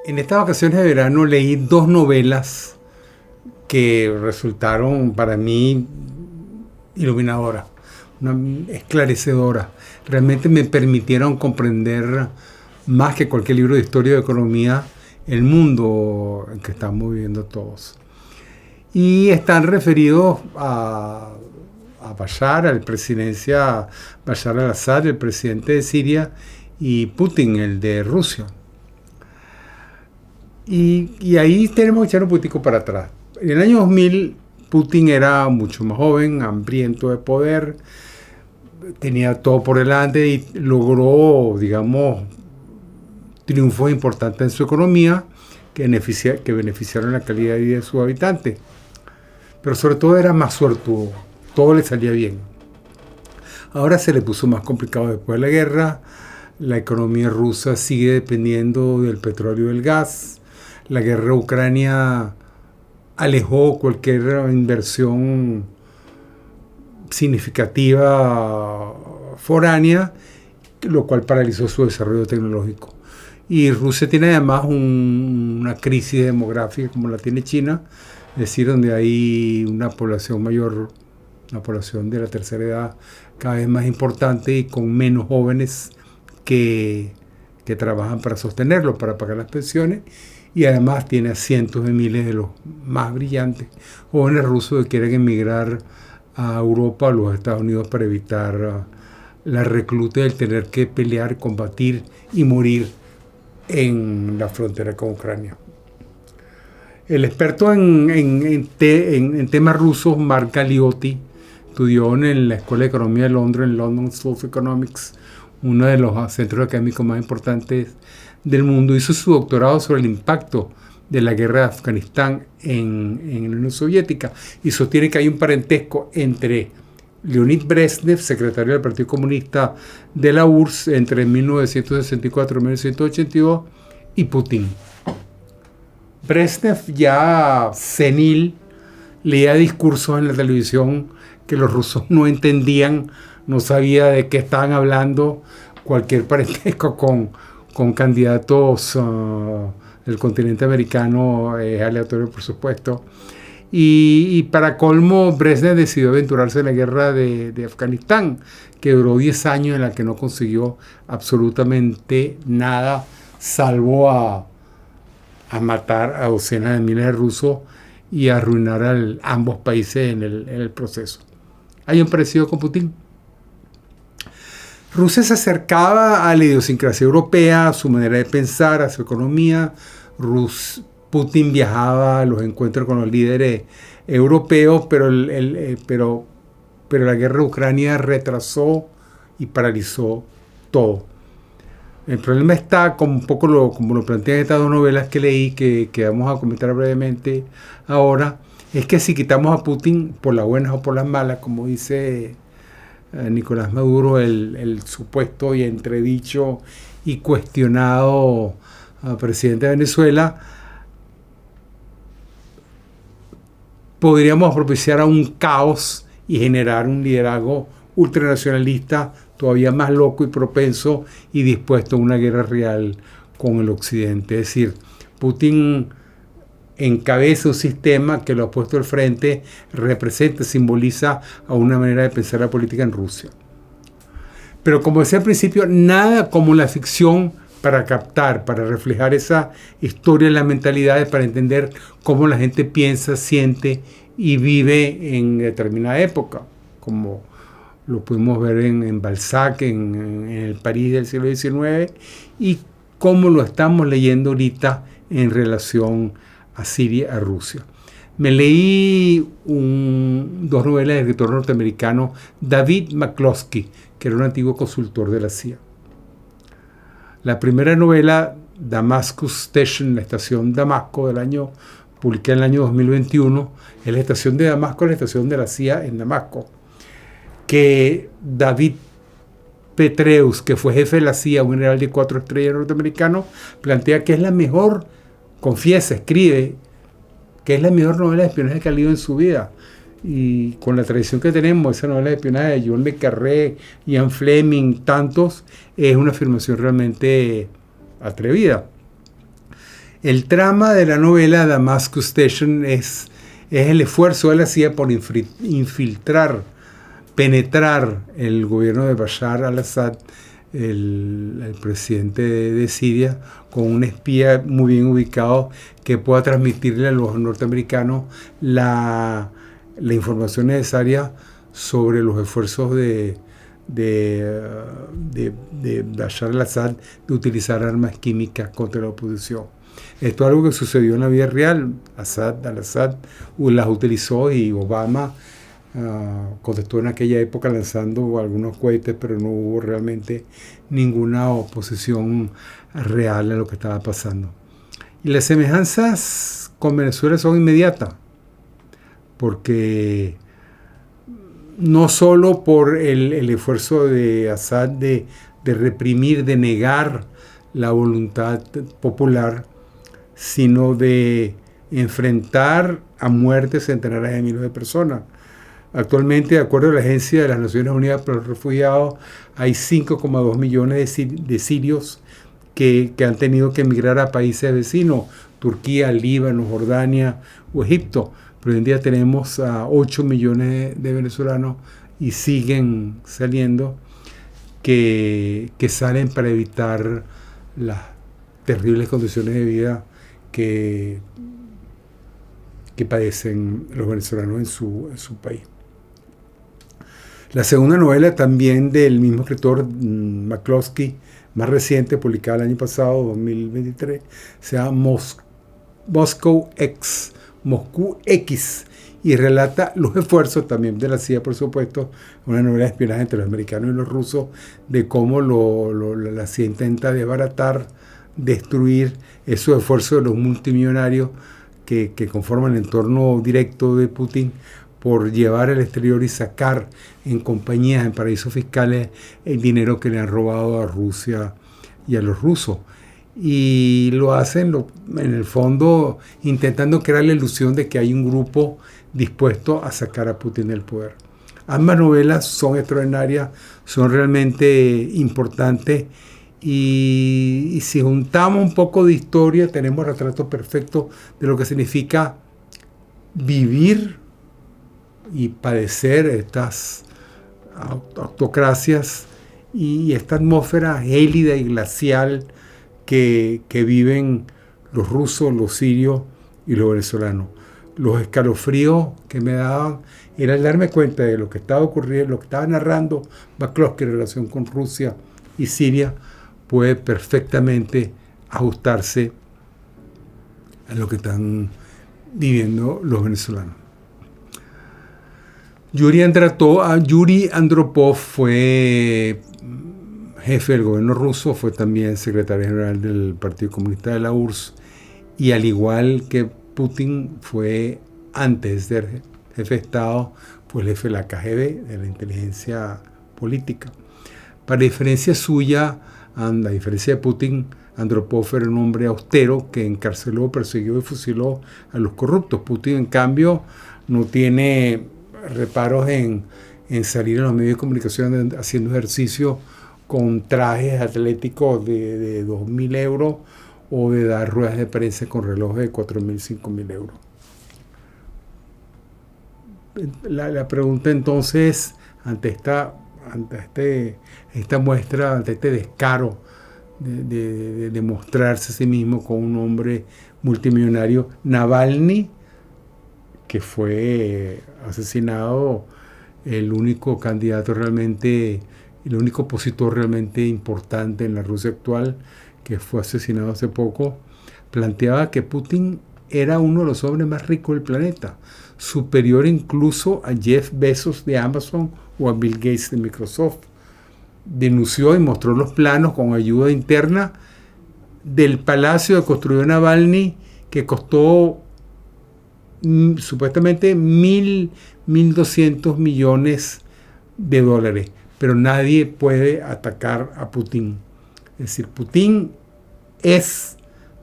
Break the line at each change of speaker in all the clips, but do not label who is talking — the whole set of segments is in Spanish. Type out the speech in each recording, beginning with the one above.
En estas vacaciones de verano leí 2 novelas que resultaron para mí iluminadoras, esclarecedoras. Realmente me permitieron comprender más que cualquier libro de historia o de economía el mundo en que estamos viviendo todos. Y están referidos a Bashar, a la presidencia Bashar al-Assad, el presidente de Siria, y Putin, el de Rusia. Y ahí tenemos que echar un poquitico para atrás. En el año 2000, Putin era mucho más joven, hambriento de poder, tenía todo por delante y logró, digamos, triunfos importantes en su economía que beneficiaron la calidad de vida de sus habitantes. Pero sobre todo era más suertudo, todo le salía bien. Ahora se le puso más complicado después de la guerra. La economía rusa sigue dependiendo del petróleo y del gas. La guerra de Ucrania alejó cualquier inversión significativa foránea, lo cual paralizó su desarrollo tecnológico. Y Rusia tiene además una crisis demográfica como la tiene China, es decir, donde hay una población mayor, una población de la tercera edad cada vez más importante y con menos jóvenes que trabajan para sostenerlo, para pagar las pensiones. Y además tiene a cientos de miles de los más brillantes jóvenes rusos que quieren emigrar a Europa o a los Estados Unidos para evitar la recluta del tener que pelear, combatir y morir en la frontera con Ucrania. El experto en temas rusos, Mark Galeotti, estudió en la Escuela de Economía de Londres, en London School of Economics, uno de los centros académicos más importantes del mundo. Hizo su doctorado sobre el impacto de la guerra de Afganistán en la Unión Soviética y sostiene que hay un parentesco entre Leonid Brezhnev, secretario del Partido Comunista de la URSS entre 1964 y 1982, y Putin. Brezhnev, ya senil, leía discursos en la televisión que los rusos no entendían, no sabía de qué estaban hablando. Cualquier parentesco con candidatos del continente americano es aleatorio, por supuesto. Y para colmo, Brezhnev decidió aventurarse en la guerra de Afganistán, que duró 10 años, en la que no consiguió absolutamente nada, salvo a matar a docenas de miles de rusos y a arruinar a ambos países en el proceso. ¿Hay un parecido con Putin? Rusia se acercaba a la idiosincrasia europea, a su manera de pensar, a su economía. Putin viajaba a los encuentros con los líderes europeos, pero la guerra de Ucrania retrasó y paralizó todo. El problema está, como lo plantean estas 2 novelas que leí, que vamos a comentar brevemente ahora, es que si quitamos a Putin por las buenas o por las malas, como dice Nicolás Maduro, el supuesto y entredicho y cuestionado presidente de Venezuela, podríamos propiciar a un caos y generar un liderazgo ultranacionalista todavía más loco y propenso y dispuesto a una guerra real con el Occidente. Es decir, Putin encabeza un sistema que lo ha puesto al frente, representa, simboliza a una manera de pensar la política en Rusia. Pero como decía al principio, nada como la ficción para captar, para reflejar esa historia en las mentalidades, para entender cómo la gente piensa, siente y vive en determinada época, como lo pudimos ver en Balzac, en el París del siglo XIX, y cómo lo estamos leyendo ahorita en relación a Siria, a Rusia. Me leí 2 novelas del escritor norteamericano David McCloskey, que era un antiguo consultor de la CIA. La primera novela, Damascus Station, la estación Damasco, del año publicada en el año 2021, en la estación de Damasco, la estación de la CIA en Damasco, que David Petraeus, que fue jefe de la CIA, un general de 4 estrellas norteamericano, plantea que es la mejor, confiesa, escribe, que es la mejor novela de espionaje que ha leído en su vida. Y con la tradición que tenemos, esa novela de espionaje de John le Carré, Ian Fleming, tantos, es una afirmación realmente atrevida. El trama de la novela Damascus Station es el esfuerzo de la CIA por infiltrar, penetrar el gobierno de Bashar al-Assad, el presidente de Siria, con un espía muy bien ubicado que pueda transmitirle a los norteamericanos la información necesaria sobre los esfuerzos de Bashar al-Assad de utilizar armas químicas contra la oposición. Esto es algo que sucedió en la vida real. Al-Assad las utilizó y Obama contestó en aquella época lanzando algunos cohetes, pero no hubo realmente ninguna oposición real a lo que estaba pasando. Y las semejanzas con Venezuela son inmediatas, porque no solo por el esfuerzo de Assad de reprimir, de negar la voluntad popular, sino de enfrentar a muerte centenares de miles de personas. Actualmente, de acuerdo a la Agencia de las Naciones Unidas para los Refugiados, hay 5,2 millones de sirios que han tenido que emigrar a países vecinos, Turquía, Líbano, Jordania o Egipto. Pero hoy en día tenemos a 8 millones de venezolanos y siguen saliendo que salen para evitar las terribles condiciones de vida que padecen los venezolanos en su país. La segunda novela, también del mismo escritor McCloskey, más reciente, publicada el año pasado, 2023, se llama Moscow X, y relata los esfuerzos también de la CIA, por supuesto, una novela de espionaje entre los americanos y los rusos, de cómo la CIA intenta desbaratar, destruir esos esfuerzos de los multimillonarios que conforman el entorno directo de Putin por llevar al exterior y sacar en compañías, en paraísos fiscales, el dinero que le han robado a Rusia y a los rusos. Y lo hacen, en el fondo, intentando crear la ilusión de que hay un grupo dispuesto a sacar a Putin del poder. Ambas novelas son extraordinarias, son realmente importantes, y si juntamos un poco de historia, tenemos retrato perfecto de lo que significa vivir y padecer estas autocracias y esta atmósfera gélida y glacial que viven los rusos, los sirios y los venezolanos. Los escalofríos que me daban era el darme cuenta de lo que estaba ocurriendo, lo que estaba narrando McCloskey en relación con Rusia y Siria puede perfectamente ajustarse a lo que están viviendo los venezolanos. Yuri Andropov fue jefe del gobierno ruso, fue también secretario general del Partido Comunista de la URSS, y al igual que Putin fue, antes de ser jefe de Estado, fue el jefe de la KGB, de la inteligencia política. Para diferencia suya, a diferencia de Putin, Andropov era un hombre austero que encarceló, persiguió y fusiló a los corruptos. Putin, en cambio, no tiene reparos en salir en los medios de comunicación haciendo ejercicio con trajes atléticos de 2.000 euros o de dar ruedas de prensa con relojes de 4.000, 5.000 euros. La pregunta entonces, ante esta muestra, ante este descaro de mostrarse a sí mismo como un hombre multimillonario, Navalny, que fue asesinado, el único candidato realmente, el único opositor realmente importante en la Rusia actual, que fue asesinado hace poco, planteaba que Putin era uno de los hombres más ricos del planeta, superior incluso a Jeff Bezos de Amazon o a Bill Gates de Microsoft. Denunció y mostró los planos con ayuda interna del palacio que construyó Navalny, que costó supuestamente 1.200 millones de dólares, pero nadie puede atacar a Putin. Es decir, Putin es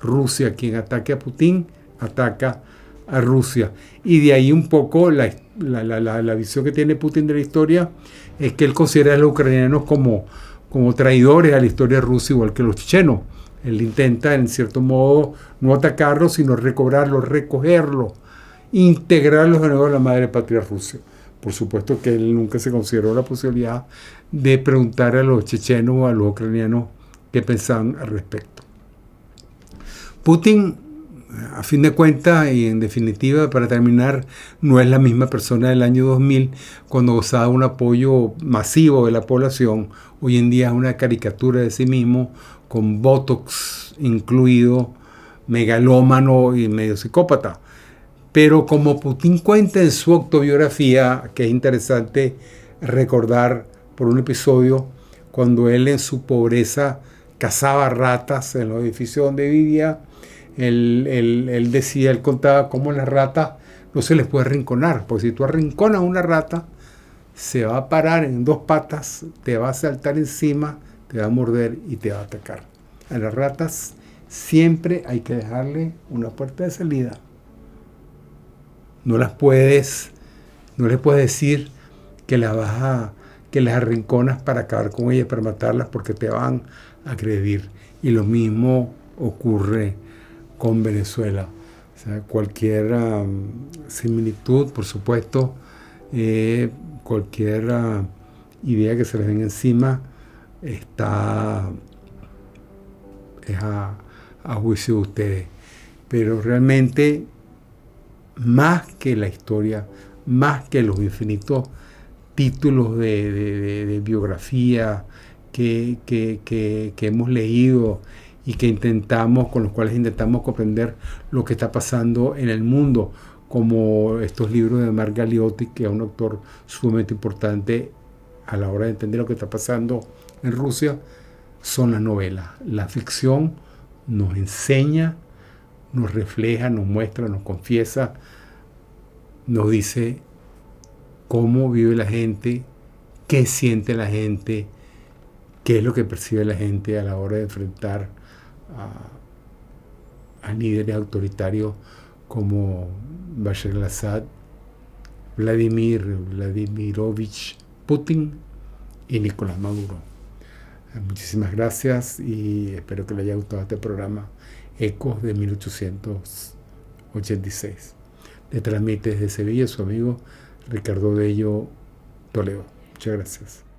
Rusia. Quien ataque a Putin ataca a Rusia. Y de ahí un poco la visión que tiene Putin de la historia es que él considera a los ucranianos como traidores a la historia rusa, igual que los chechenos. Él intenta, en cierto modo, no atacarlos, sino recobrarlos, recogerlos, integrarlos de nuevo a la madre patria Rusia. Por supuesto que él nunca se consideró la posibilidad de preguntar a los chechenos o a los ucranianos qué pensaban al respecto. Putin, a fin de cuentas y en definitiva, para terminar, no es la misma persona del año 2000, cuando gozaba un apoyo masivo de la población. Hoy en día es una caricatura de sí mismo, con botox incluido, megalómano y medio psicópata. Pero como Putin cuenta en su autobiografía, que es interesante recordar por un episodio, cuando él en su pobreza cazaba ratas en los edificios donde vivía, él decía, él contaba cómo las ratas no se les puede arrinconar, porque si tú arrinconas una rata, se va a parar en dos patas, te va a saltar encima, te va a morder y te va a atacar. A las ratas siempre hay que dejarle una puerta de salida. No les puedes decir que que las arrinconas para acabar con ellas, para matarlas, porque te van a agredir. Y lo mismo ocurre con Venezuela. O sea, cualquier similitud, por supuesto, cualquier idea que se les venga encima es a juicio de ustedes. Pero realmente, más que la historia, más que los infinitos títulos de biografía que hemos leído y con los cuales intentamos comprender lo que está pasando en el mundo, como estos libros de Mark Galeotti, que es un autor sumamente importante a la hora de entender lo que está pasando en Rusia, son las novelas. La ficción nos enseña, nos refleja, nos muestra, nos confiesa, nos dice cómo vive la gente, qué siente la gente, qué es lo que percibe la gente a la hora de enfrentar a líderes autoritarios como Bashar al-Assad, Vladimirovich Putin y Nicolás Maduro. Muchísimas gracias y espero que les haya gustado este programa Ecos de 1886. Le transmite desde Sevilla su amigo Ricardo Bello Toledo. Muchas gracias.